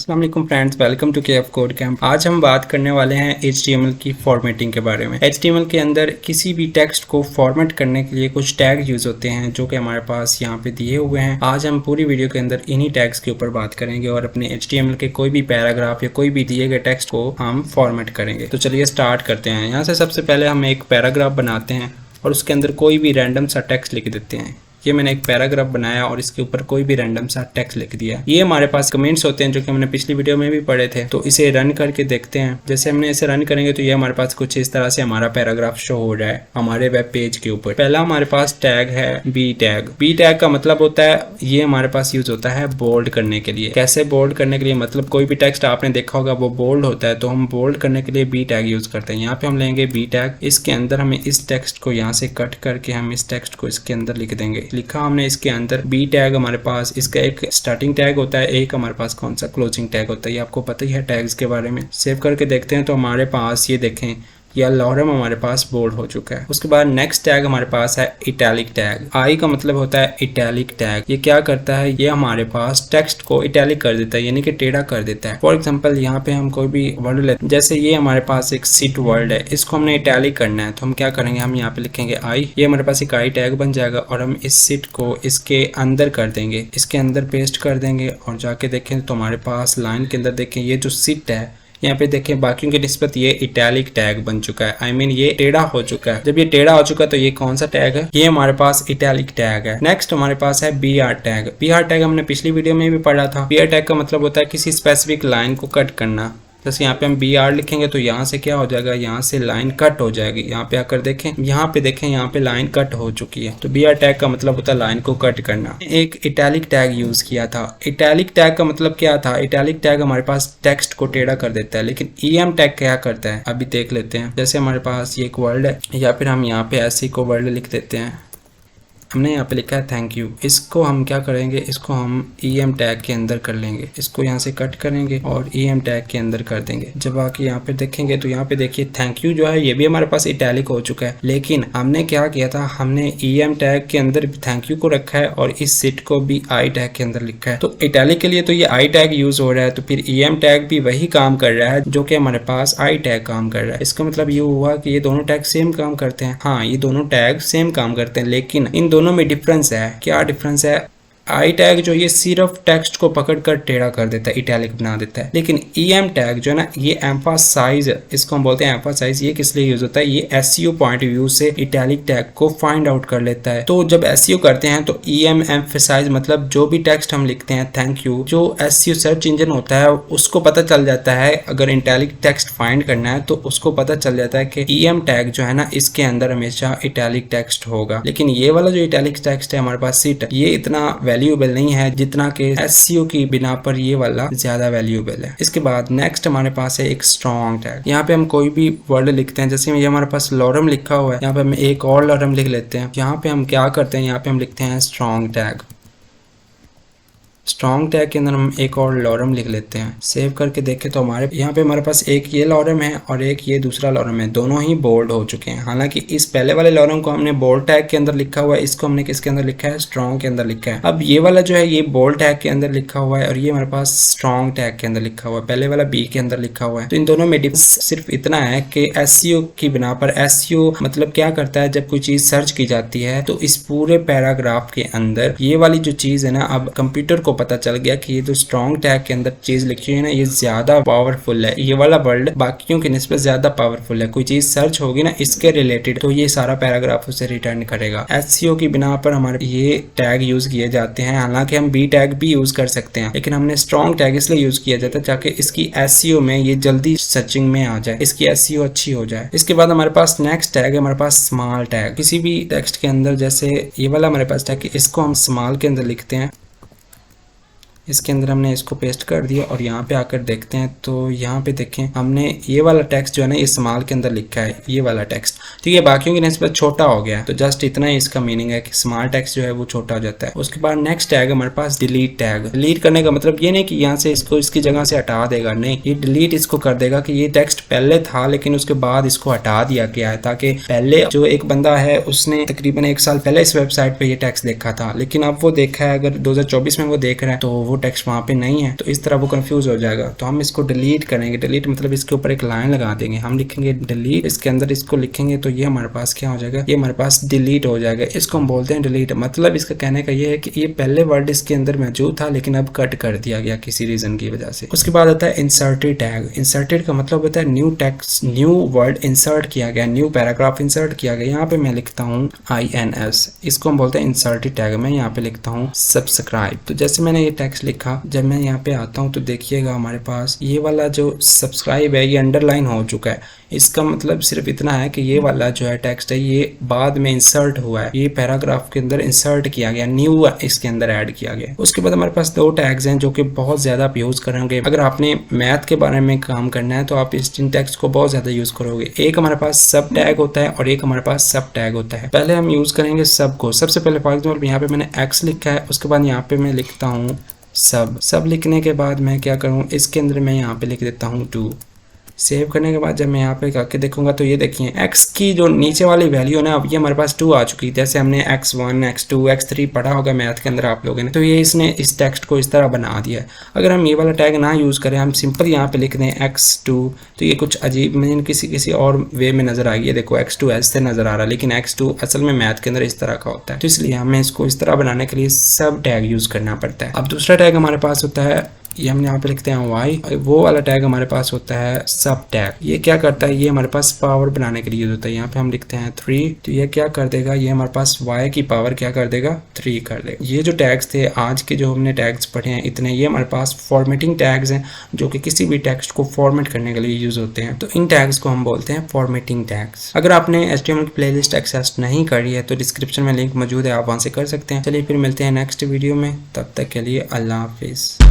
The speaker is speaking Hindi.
अस्सलाम वालेकुम friends, welcome to KF code camp. आज हम बात करने वाले हैं HTML की फॉर्मेटिंग के बारे में। HTML के अंदर किसी भी टेक्स्ट को फॉर्मेट करने के लिए कुछ टैग यूज होते हैं जो कि हमारे पास यहाँ पे दिए हुए हैं। आज हम पूरी वीडियो के अंदर इन्हीं टैग्स के ऊपर बात करेंगे और अपने HTML के कोई भी पैराग्राफ या कोई भी दिए गए टेक्स्ट को हम फॉर्मेट करेंगे। तो चलिए स्टार्ट करते हैं। यहाँ से सबसे पहले हम एक पैराग्राफ बनाते हैं और उसके अंदर कोई भी रैंडम सा टेक्स्ट लिख देते हैं। ये मैंने एक पैराग्राफ बनाया और इसके ऊपर कोई भी रैंडम सा टेक्स्ट लिख दिया। ये हमारे पास कमेंट्स होते हैं जो कि हमने पिछली वीडियो में भी पढ़े थे। तो इसे रन करके देखते हैं। जैसे हमने इसे रन करेंगे तो ये हमारे पास कुछ इस तरह से हमारा पैराग्राफ शो हो रहा है हमारे वेब पेज के ऊपर। पहला हमारे पास टैग है बी टैग। बी टैग का मतलब होता है, ये हमारे पास यूज होता है बोल्ड करने के लिए। कैसे बोल्ड करने के लिए, मतलब कोई भी टेक्स्ट आपने देखा होगा वो बोल्ड होता है, तो हम बोल्ड करने के लिए बी टैग यूज करते हैं। यहाँ पे हम लेंगे बी टैग, इसके अंदर हमें इस टेक्स्ट को यहाँ से कट करके हम इस टेक्स्ट को इसके अंदर लिख देंगे। लिखा हमने इसके अंदर बी टैग। हमारे पास इसका एक स्टार्टिंग टैग होता है, एक हमारे पास कौन सा क्लोजिंग टैग होता है, ये आपको पता ही है टैग्स के बारे में। सेव करके देखते हैं तो हमारे पास ये देखें, या लॉरम हमारे पास बोल्ड हो चुका है। उसके बाद नेक्स्ट टैग हमारे पास है इटैलिक टैग। आई का मतलब होता है इटैलिक टैग। ये क्या करता है, ये हमारे पास टेक्स्ट को इटैलिक कर देता है, यानी कि टेढ़ा कर देता है। फॉर एग्जांपल यहाँ पे हम कोई भी वर्ड लेते हैं, जैसे ये हमारे पास एक सिट वर्ड है, इसको हमने इटैलिक करना है तो हम क्या करेंगे, हम यहाँ पे लिखेंगे आई। ये हमारे पास एक आई टैग बन जाएगा और हम इस सिट को इसके अंदर कर देंगे, इसके अंदर पेस्ट कर देंगे और जाके देखें तो हमारे पास लाइन के अंदर देखें ये जो सिट है यहाँ पे देखें बाकियों की निस्बत ये इटैलिक टैग बन चुका है। I mean ये टेढ़ा हो चुका है। जब ये टेढ़ा हो चुका है तो ये कौन सा टैग है, ये हमारे पास इटैलिक टैग है। नेक्स्ट हमारे पास है B R tag. B R tag हमने पिछली वीडियो में भी पढ़ा था। बी आर टैग का मतलब होता है किसी स्पेसिफिक लाइन को कट करना। जैसे यहाँ पे हम बी आर लिखेंगे तो यहाँ से क्या हो जाएगा, यहाँ से लाइन कट हो जाएगी। यहाँ पे आकर देखें, यहाँ पे लाइन कट हो चुकी है। तो बी आर टैग का मतलब होता है लाइन को कट करना। एक इटैलिक टैग यूज किया था। इटैलिक टैग का मतलब क्या था, इटैलिक टैग हमारे पास टेक्स्ट को टेढ़ा कर देता है, लेकिन ईएम टैग क्या करता है अभी देख लेते हैं। जैसे हमारे पास ये एक वर्ड है या फिर हम यहाँ पे ऐसे को वर्ड लिख देते हैं, हमने यहाँ पे लिखा है थैंक यू। इसको हम क्या करेंगे, इसको हम EM टैग के अंदर कर लेंगे, इसको यहाँ से कट करेंगे और EM टैग के अंदर कर देंगे। जब आके यहाँ पे देखेंगे तो यहाँ पे देखिए थैंक यू जो है ये भी हमारे पास इटैलिक हो चुका है, लेकिन हमने क्या किया था, हमने EM टैग के अंदर भी थैंक यू को रखा है और इस सिट को भी आई टैग के अंदर लिखा है। तो इटैलिक के लिए तो ये आई टैग यूज हो रहा है, तो फिर EM टैग भी वही काम कर रहा है जो कि हमारे पास आई टैग काम कर रहा है। इसका मतलब ये हुआ कि ये दोनों टैग सेम काम करते हैं। हाँ, ये दोनों टैग सेम काम करते हैं, लेकिन इन दोनों में डिफरेंस है। क्या डिफरेंस है, आई टैग जो ये सिर्फ टेक्स्ट को पकड़कर टेढ़ा कर देता है, इटैलिक बना देता है, लेकिन EM टैग जो है ना, ये एम्फासाइज, इसको हम बोलते हैं एम्फासाइज। ये किस लिए यूज होता है, ये SEO पॉइंट ऑफ व्यू से इटैलिक टैग को फाइंड आउट कर लेता है। तो जब SEO करते हैं तो EM एम्फासाइज मतलब जो भी टेक्स्ट हम लिखते हैं थैंक यू, जो SEO सर्च इंजन होता है उसको पता चल जाता है। अगर इटैलिक टेक्स्ट फाइंड करना है तो उसको पता चल जाता है कि EM टैग जो है ना, इसके अंदर हमेशा इटैलिक टेक्स्ट होगा। लेकिन ये वाला जो इटैलिक टेक्स्ट है हमारे पास सिट, ये इतना वैल्यूएबल नहीं है जितना कि SEO की बिना पर ये वाला ज्यादा वैल्यूएबल है। इसके बाद नेक्स्ट हमारे पास है एक स्ट्रॉन्ग टैग। यहाँ पे हम कोई भी वर्ड लिखते हैं, जैसे ये हमारे पास लॉरम लिखा हुआ है, यहाँ पे हम एक और लॉरम लिख लेते हैं। यहाँ पे हम क्या करते हैं, यहाँ पे हम लिखते हैं स्ट्रॉन्ग टैग। स्ट्रॉन्ग टैग के अंदर हम एक और लॉरम लिख लेते हैं। सेव करके देखें तो हमारे यहाँ पे हमारे पास एक ये लॉरम है और एक ये दूसरा लॉरम है, दोनों ही बोल्ड हो चुके हैं। हालांकि इस पहले वाले लॉरम को हमने बोल्ड टैग के अंदर लिखा हुआ है, इसको हमने किसके अंदर लिखा है, स्ट्रॉन्ग के अंदर लिखा है। अब ये वाला जो है ये बोल्ड टैग के अंदर लिखा हुआ है और ये हमारे पास स्ट्रॉन्ग टैग के अंदर लिखा हुआ है, पहले वाला बी के अंदर लिखा हुआ है। तो इन दोनों में डिफरेंस सिर्फ इतना है कि SEO की बिना पर, SEO मतलब क्या करता है, जब कोई चीज सर्च की जाती है तो इस पूरे पैराग्राफ के अंदर ये वाली जो चीज है ना, अब कंप्यूटर को पता चल गया कि ये जो स्ट्रॉन्ग टैग के अंदर चीज लिखी है ना, ये ज्यादा पावरफुल है, ये वाला वर्ड बाकियों की निस्बत ज्यादा पावरफुल है। कोई चीज सर्च होगी ना इसके रिलेटेड तो ये सारा पैराग्राफ उसे रिटर्न करेगा। SEO की बिना पर हमारे ये टैग यूज किए जाते हैं। हालांकि हम बी टैग भी यूज कर सकते हैं, लेकिन हमने स्ट्रॉन्ग टैग इसलिए यूज किया जाता है ताकि इसकी SEO में ये जल्दी सर्चिंग में आ जाए, इसकी SEO अच्छी हो जाए। इसके बाद हमारे पास नेक्स्ट टैग है हमारे पास स्मॉल टैग। किसी भी टेक्स्ट के अंदर, जैसे ये वाला हमारे पास टैग, इसको हम स्मॉल के अंदर लिखते हैं, इसके अंदर हमने इसको पेस्ट कर दिया और यहाँ पे आकर देखते हैं तो यहाँ पे देखें हमने ये वाला टेक्स्ट जो है ना ये स्मॉल के अंदर लिखा है, ये वाला टेक्स्ट। ठीक है, बाकियों की निस्बत छोटा हो गया, तो जस्ट इतना ही इसका मीनिंग है कि स्मॉल टेक्स्ट जो है वो छोटा हो जाता है। उसके बाद नेक्स्ट टैग हमारे पास डिलीट टैग। डिलीट करने का मतलब ये नहीं कि यहाँ से इसको इसकी जगह से हटा देगा, नहीं, ये डिलीट इसको कर देगा कि ये टेक्स्ट पहले था लेकिन उसके बाद इसको हटा दिया गया है, ताकि पहले जो एक बंदा है उसने तकरीबन 1 साल पहले इस वेबसाइट पे ये टेक्स्ट देखा था, लेकिन अब वो देखा है, अगर 2024 में वो देख रहा है तो वो टेक्स्ट वहाँ पे नहीं है तो इस तरह वो कंफ्यूज हो जाएगा। तो हम इसको डिलीट करेंगे। डिलीट मतलब इसके ऊपर एक लाइन लगा देंगे, हम लिखेंगे डिलीट, इसके अंदर इसको लिखेंगे तो ये हमारे पास क्या हो जाएगा, ये हमारे पास डिलीट हो जाएगा। इसको हम बोलते हैं डिलीट। मतलब इसका कहने का ये है कि ये पहले वर्ड इसके अंदर मौजूद था लेकिन अब कट कर दिया गया किसी रीजन की वजह से। उसके बाद आता है इंसर्टेड टैग। इंसर्टेड का मतलब होता है new text, new word insert किया गया, न्यू पैराग्राफ इंसर्ट किया गया। यहाँ पे मैं लिखता हूँ INS, इसको हम बोलते हैं इंसर्टेड टैग। मैं यहाँ पे लिखता हूँ सब्सक्राइब। तो जैसे मैंने ये टेक्स्ट लिखा, जब मैं यहाँ पे आता हूँ तो देखिएगा हमारे पास ये वाला जो सब्सक्राइब है ये अंडरलाइन हो चुका है। इसका मतलब सिर्फ इतना है कि ये वाला जो है टेक्स्ट है ये बाद में इंसर्ट हुआ है, ये पैराग्राफ के अंदर इंसर्ट किया गया, न्यू इसके अंदर ऐड किया गया। उसके बाद हमारे पास 2 टैग्स हैं जो कि बहुत ज्यादा आप यूज करेंगे। अगर आपने मैथ के बारे में काम करना है तो आप इस टेक्स्ट को बहुत ज्यादा यूज करोगे। एक हमारे पास सब टैग होता है और एक हमारे पास सब टैग होता है। पहले हम यूज करेंगे सब को। सबसे पहले फॉर एग्जाम्पल यहाँ पे मैंने X लिखा है, उसके बाद यहाँ पे मैं लिखता हूँ सब लिखने के बाद मैं क्या करूँ, इसके अंदर मैं यहाँ पे लिख देता हूँ 2। सेव करने के बाद जब मैं यहाँ पे करके देखूंगा तो ये देखिए x की जो नीचे वाली वैल्यू है ना, अब ये हमारे पास 2 आ चुकी है। जैसे हमने x1 x2 x3 पढ़ा होगा मैथ के अंदर आप लोगों ने, तो ये इसने इस टेक्स्ट को इस तरह बना दिया है। अगर हम ये वाला टैग ना यूज़ करें, हम सिंपल यहाँ पे लिख दें x2, तो ये कुछ अजीब मतलब किसी और वे में नजर आएगी। देखो x2 ऐसे नजर आ रहा है लेकिन x2 असल में मैथ के अंदर इस तरह का होता है। तो इसलिए हमें इसको इस तरह बनाने के लिए सब टैग यूज़ करना पड़ता है। अब दूसरा टैग हमारे पास होता है, ये हम यहाँ पे लिखते हैं y। वो वाला टैग हमारे पास होता है सब टैग। ये क्या करता है, ये हमारे पास पावर बनाने के लिए यूज होता है। यहाँ पे हम लिखते हैं 3, तो ये क्या कर देगा, ये हमारे पास y की पावर क्या कर देगा, 3 कर देगा। ये जो टैग्स थे आज के जो हमने टैग्स पढ़े हैं इतने, ये हमारे पास फॉर्मेटिंग टैग्स हैं जो कि किसी भी टेक्स्ट को फॉर्मेट करने के लिए यूज होते हैं। तो इन टैग्स को हम बोलते हैं फॉर्मेटिंग टैग्स। अगर आपने HTML की प्लेलिस्ट एक्सेस नहीं करी है तो डिस्क्रिप्शन में लिंक मौजूद है, आप वहां से कर सकते हैं। चलिए फिर मिलते हैं नेक्स्ट वीडियो में, तब तक के लिए अल्लाह हाफिज।